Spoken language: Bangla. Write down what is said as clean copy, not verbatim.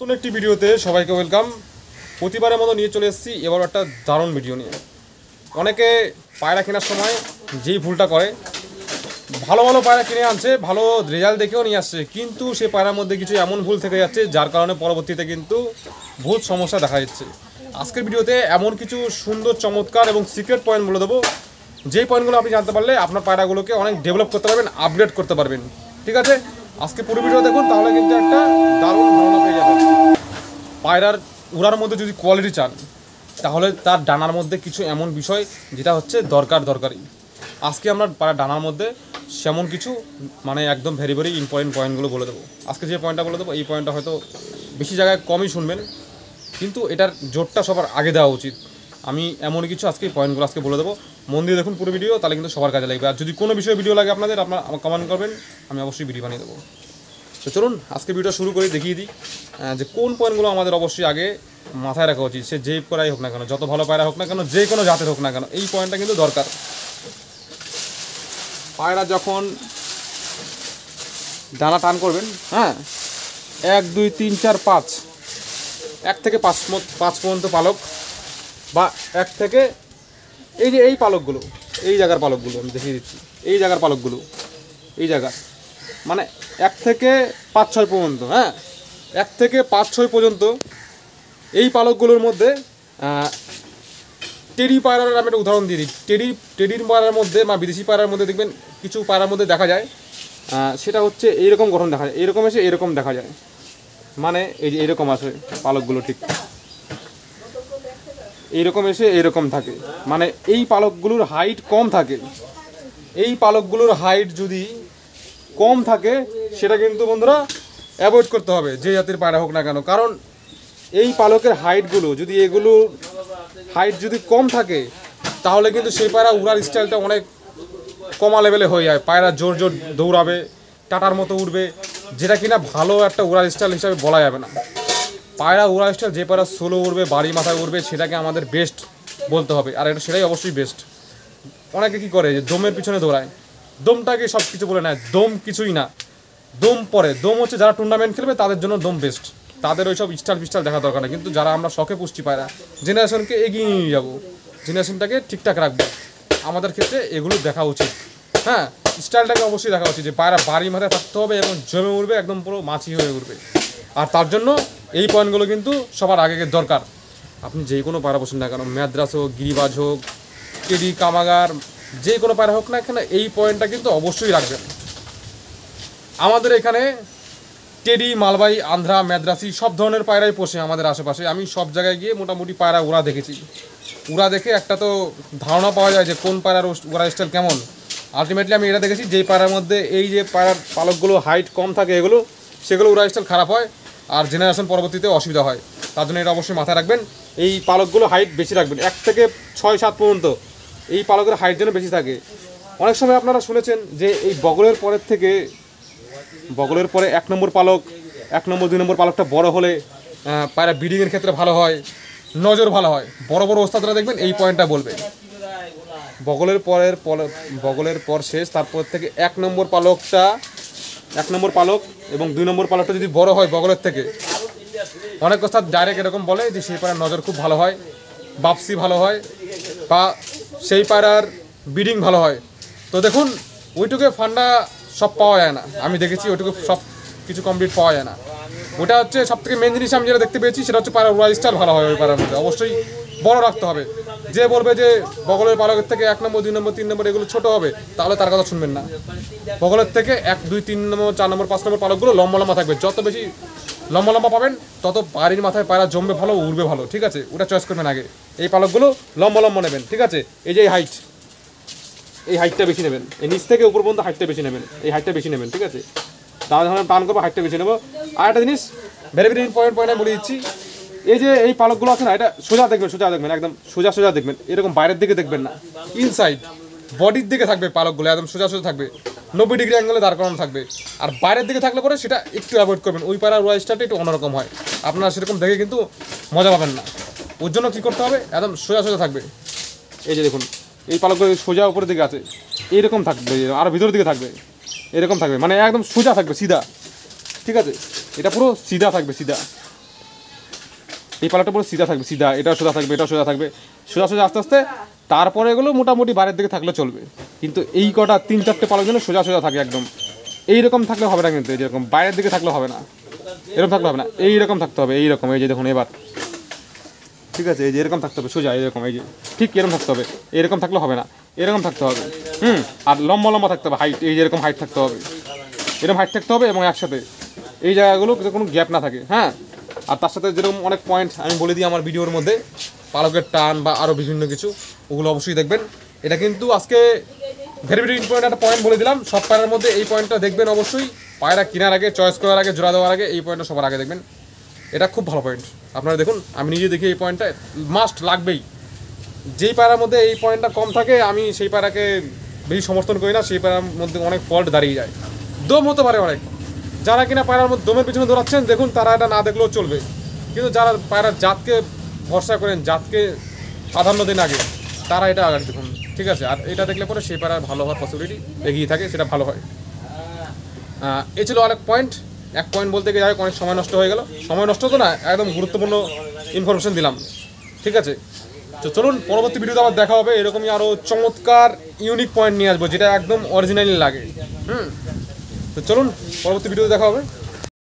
নতুন একটি ভিডিওতে সবাইকে ওয়েলকাম। প্রতিবারের মতো নিয়ে চলে এসেছি এবার একটা দারুণ ভিডিও নিয়ে। অনেকে পায়রা কেনার সময় যেই ভুলটা করে, ভালো ভালো পায়রা কিনে আনছে, ভালো রেজাল্ট দেখেও নিয়ে আসছে, কিন্তু সেই পায়রার মধ্যে কিছু এমন ভুল থেকে যাচ্ছে যার কারণে পরবর্তীতে কিন্তু বহুত সমস্যা দেখা যাচ্ছে। আজকের ভিডিওতে এমন কিছু সুন্দর চমৎকার এবং সিক্রেট পয়েন্ট বলে দেবো, যেই পয়েন্টগুলো আপনি জানতে পারলে আপনার পায়রাগুলোকে অনেক ডেভেলপ করতে পারবেন, আপগ্রেড করতে পারবেন। ঠিক আছে, আজকে পুরো ভিডিও দেখুন, তাহলে কিন্তু একটা দারুণ ধারণা পেয়ে যাবেন। পায়রার উড়ার মধ্যে যদি কোয়ালিটি চান, তাহলে তার ডানার মধ্যে কিছু এমন বিষয় যেটা হচ্ছে দরকারি। আজকে আমরা পায়রা ডানার মধ্যে সেমন কিছু একদম ভেরি ভেরি ইম্পর্টেন্ট পয়েন্টগুলো বলে দেবো। আজকে যে পয়েন্টটা বলে দেবো, এই পয়েন্টটা হয়তো বেশি জায়গায় কমই শুনবেন, কিন্তু এটার জোরটা সবার আগে দেওয়া উচিত। আমি এমন কিছু আজকে এই পয়েন্টগুলো আজকে বলে দেবো, মন দিয়ে দেখুন পুরো ভিডিও, তাহলে কিন্তু সবার কাজে লাগবে। আর যদি কোনো বিষয়ে ভিডিও লাগে আপনারা কমেন্ট করবেন, আমি অবশ্যই ভিডিও বানিয়ে দেবো। তো চলুন আজকে ভিডিওটা শুরু করে দেখিয়ে দিই যে কোন পয়েন্টগুলো আমাদের অবশ্যই আগে মাথায় রাখা উচিত। সে যেই পায়রাই হোক না কেন, যত ভালো পায়রা হোক না কেন, যে কোনো জাতের হোক না কেন, এই পয়েন্টটা কিন্তু দরকার। পায়রা যখন ডানা টান করবেন, হ্যাঁ, 1 2 3 4 5, 1 থেকে 5 পর্যন্ত পালক, বা 1 থেকে এই পালকগুলো, এই জায়গার পালকগুলো আমি দেখিয়ে দিচ্ছি, এই জায়গার পালকগুলো, এই জায়গা 1 থেকে 5 6 পর্যন্ত, হ্যাঁ, 1 থেকে 5 6 পর্যন্ত এই পালকগুলোর মধ্যে টেডি পায়রার আমি একটা উদাহরণ দিয়ে দিই। টেডির পায়রার মধ্যে বা বিদেশি পায়রার মধ্যে দেখবেন কিছু পায়রার মধ্যে দেখা যায়, সেটা হচ্ছে এইরকম গঠন দেখা যায়, এইরকম এসে এরকম দেখা যায়, এই যে এইরকম আসে পালকগুলো, ঠিক এইরকম এসে এইরকম থাকে, এই পালকগুলোর হাইট কম থাকে। এই পালকগুলোর হাইট যদি কম থাকে, সেটা কিন্তু বন্ধুরা অ্যাভয়েড করতে হবে, যে জাতির পায়রা হোক না কেন। কারণ এই পালকের হাইটগুলো যদি, এগুলো হাইট যদি কম থাকে, তাহলে কিন্তু সেই পায়রা উড়ার স্টাইলটা অনেক কমা লেভেলে হয়ে যায়। পায়রা জোর জোর দৌড়াবে, টাটার মতো উড়বে, যেটা কিনা ভালো একটা উড়ার স্টাইল হিসাবে বলা যাবে না। পায়রা উড়ার স্টাইল, যে পায়রা সোলো উড়বে, বাড়ি মাথায় উড়বে, সেটাকে আমাদের বেস্ট বলতে হবে, আর এটা সেটাই অবশ্যই বেস্ট। অনেকে কী করে, যে দমের পিছনে দৌড়ায়, দমটাকে সব কিছু বলে নেয়, দম কিছুই না, দম পরে। দম হচ্ছে যারা টুর্নামেন্ট খেলবে তাদের জন্য দম বেস্ট, তাদের ওই সব স্টাইল দেখা দরকার নেই। কিন্তু যারা আমরা শখে পুষ্টি পায়রা, জেনারেশনকে এগিয়ে নিয়ে যাবো, জেনারেশনটাকে ঠিকঠাক রাখবো, আমাদের ক্ষেত্রে এগুলো দেখা উচিত। হ্যাঁ, স্টাইলটাকে অবশ্যই দেখা উচিত, যে পায়রা বাড়ি মাথায় থাকতে হবে এবং জমে উঠবে, একদম পুরো মাছি হয়ে উঠবে। আর তার জন্য এই পয়েন্টগুলো কিন্তু সবার আগে দরকার। আপনি যে কোনো পায়রা পছন্দ না কেন, ম্যাদ্রাস হোক, গিরিবাজ হোক, টেডি, কামাগার, যে কোনো পায়রা হোক না কেন, এই পয়েন্টটা কিন্তু অবশ্যই রাখবেন। আমাদের এখানে টেডি, মালবাহী, আন্ধ্রা, ম্যাদ্রাসি সব ধরনের পায়রাই পোষে আমাদের আশেপাশে। আমি সব জায়গায় গিয়ে মোটামুটি পায়রা উড়া দেখেছি। উড়া দেখে একটা তো ধারণা পাওয়া যায় যে কোন পায়রার উড়া স্টাইল কেমন। আলটিমেটলি আমি এটা দেখেছি, যেই পায়রার মধ্যে এই যে পায়রার পালকগুলো হাইট কম থাকে, সেগুলো উড়া স্টাইল খারাপ হয়, আর জেনারেশন পরবর্তীতে অসুবিধা হয়। তার জন্য এটা অবশ্যই মাথায় রাখবেন। এই পালকগুলো হাইট বেশি রাখবেন, 1 থেকে 6 7 পর্যন্ত এই পালকের হাইট যেন বেশি থাকে। অনেক সময় আপনারা শুনেছেন যে এই বগলের পরে 1 নম্বর পালক, 1 নম্বর 2 নম্বর পালকটা বড় হলে পায়রা ব্রিডিংয়ের ক্ষেত্রে ভালো হয়, নজর ভালো হয়। বড় বড় ওস্তাদরা দেখবেন এই পয়েন্টটা বলবে, বগলের পর শেষ, তারপর থেকে 1 নম্বর পালক এবং 2 নম্বর পালকটা যদি বড় হয় বগলের থেকে, অনেক ওস্তাদ ডাইরেক্ট এরকম বলে যে সেই পায়রার নজর খুব ভালো হয়, বাপসি ভালো হয়, বা সেই পায়রার ব্রিডিং ভালো হয়। তো দেখুন, ওইটুকু ফান্ডা সব পাওয়া যায় না, আমি দেখেছি ওইটুকু সব কিছু কমপ্লিট পাওয়া যায় না। ওটা হচ্ছে সব থেকে মেন জিনিস আমি যেটা দেখতে পেয়েছি, সেটা হচ্ছে পায়রা উড়া স্টাইল ভালো হয়। ওই পায়রার মধ্যে অবশ্যই বড় রাখতে হবে। যে বলবে যে বগলের পালকের থেকে 1 নম্বর 2 নম্বর 3 নম্বর এগুলো ছোটো হবে, তাহলে তার কথা শুনবেন না। বগলের থেকে 1 2 3 নম্বর 4 নম্বর 5 নম্বর পালকগুলো লম্বা থাকবে। যত বেশি লম্বা পাবেন, তত বাড়ির মাথায় পায়রা জমবে ভালো, উড়বে ভালো। ঠিক আছে, ওটা চয়েস করবেন আগে। এই পালকগুলো লম্বা নেবেন, ঠিক আছে। এই যে এই হাইটটা বেশি নেবেন, এই নিচ থেকে উপর পর্যন্ত হাইটটা বেশি নেবেন, এই হাইটটা বেশি নেবেন, ঠিক আছে। তাহলে যখন টান করবো হাইটটা বেশি নেবো। আর একটা জিনিস ভেরি ভেরি পয়েন্ট আমি বলে দিচ্ছি, এই যে এই পালকগুলো আছে না, এটা সোজা দেখবেন, একদম সোজা দেখবেন, এরকম বাইরের দিকে দেখবেন না, ইনসাইড বডির দিকে থাকবে পালকগুলো, একদম সোজা থাকবে, 90 ডিগ্রি অ্যাঙ্গেলে দাঁড় করানো থাকবে। আর বাইরের দিকে থাকলে পরে সেটা একটু অ্যাভয়েড করবেন, ওই পায়রার উড়া স্টাইলটা একটু অন্যরকম হয়, আপনারা সেরকম দেখে কিন্তু মজা পাবেন না। ওর জন্য কী করতে হবে, একদম সোজা থাকবে। এই যে দেখুন, এই পালকগুলো সোজা উপরের দিকে আছে, এইরকম থাকবে, আর ভিতরের দিকে থাকবে, এরকম থাকবে, একদম সোজা থাকবে, সিধা। ঠিক আছে, এটা পুরো সিধা থাকবে, সিধা। এই পালকটা পুরো সিধা থাকবে, সিধা, এটা সোজা থাকবে, এটা সোজা থাকবে, সোজা সোজা আস্তে আস্তে, তারপরে এগুলো মোটামুটি বাইরের দিকে থাকলে চলবে। কিন্তু এই কটা 3-4টে পালক যেন সোজা সোজা থাকে একদম, এইরকম থাকলে হবে না, কিন্তু যেরকম বাইরের দিকে থাকলে হবে না, এরকম থাকলে হবে না, এইরকম থাকতে হবে, এইরকম, এই যে দেখুন এবার, ঠিক আছে, এই যে এরকম থাকতে হবে সোজা, এরকম, এই যে ঠিক এরকম থাকতে হবে, এরকম থাকলে হবে না, এরকম থাকতে হবে, আর লম্বা লম্বা থাকতে হবে, হাইট, এই যে এরকম হাইট থাকতে হবে, এরকম হাইট থাকতে হবে, এবং একসাথে এই জায়গাগুলো কোনো গ্যাপ না থাকে, হ্যাঁ। আর তার সাথে যেরকম অনেক পয়েন্ট আমি বলে দিই আমার ভিডিওর মধ্যে, পালকের টান বা আরও বিভিন্ন কিছু, ওগুলো অবশ্যই দেখবেন। এটা কিন্তু আজকে ভেরি ভেরি ইম্পর্টেন্ট একটা পয়েন্ট বলে দিলাম, সব পায়রার মধ্যে এই পয়েন্টটা দেখবেন অবশ্যই, পায়রা কেনার আগে, চয়েস করার আগে, জোড়া দেওয়ার আগে এই পয়েন্টটা সবার আগে দেখবেন। এটা খুব ভালো পয়েন্ট, আপনারা দেখুন, আমি নিজে দেখি এই পয়েন্টটা মাস্ট লাগবেই। যেই পায়রার মধ্যে এই পয়েন্টটা কম থাকে আমি সেই পায়রাকে বেশি সমর্থন করি না, সেই পায়রার মধ্যে অনেক ফল্ট দাঁড়িয়ে যায়, দম হতে পারে অনেক। যারা কিনা পায়রার মধ্যে দমের পিছনে দৌড়াচ্ছেন দেখুন, তারা এটা না দেখলেও চলবে, কিন্তু যারা পায়রার জাতকে ভরসা করেন, জাতকে প্রাধান্য দিন আগে, তারা এটা আগে দেখুন, ঠিক আছে। আর এটা দেখলে পরে সেই পায়রার ভালো হওয়ার পসিবিলিটি এগিয়ে থাকে, সেটা ভালো হয়। এই ছিল অনেক পয়েন্ট, এক পয়েন্ট বলতে গিয়ে যাই অনেক সময় নষ্ট হয়ে গেল, সময় নষ্ট তো না, একদম গুরুত্বপূর্ণ ইনফরমেশন দিলাম, ঠিক আছে। তো চলুন পরবর্তী ভিডিওতে আবার দেখা হবে, এরকমই আরও চমৎকার ইউনিক পয়েন্ট নিয়ে আসবো, যেটা একদম অরিজিনালি লাগে। তো চলুন পরবর্তী ভিডিওতে দেখা হবে।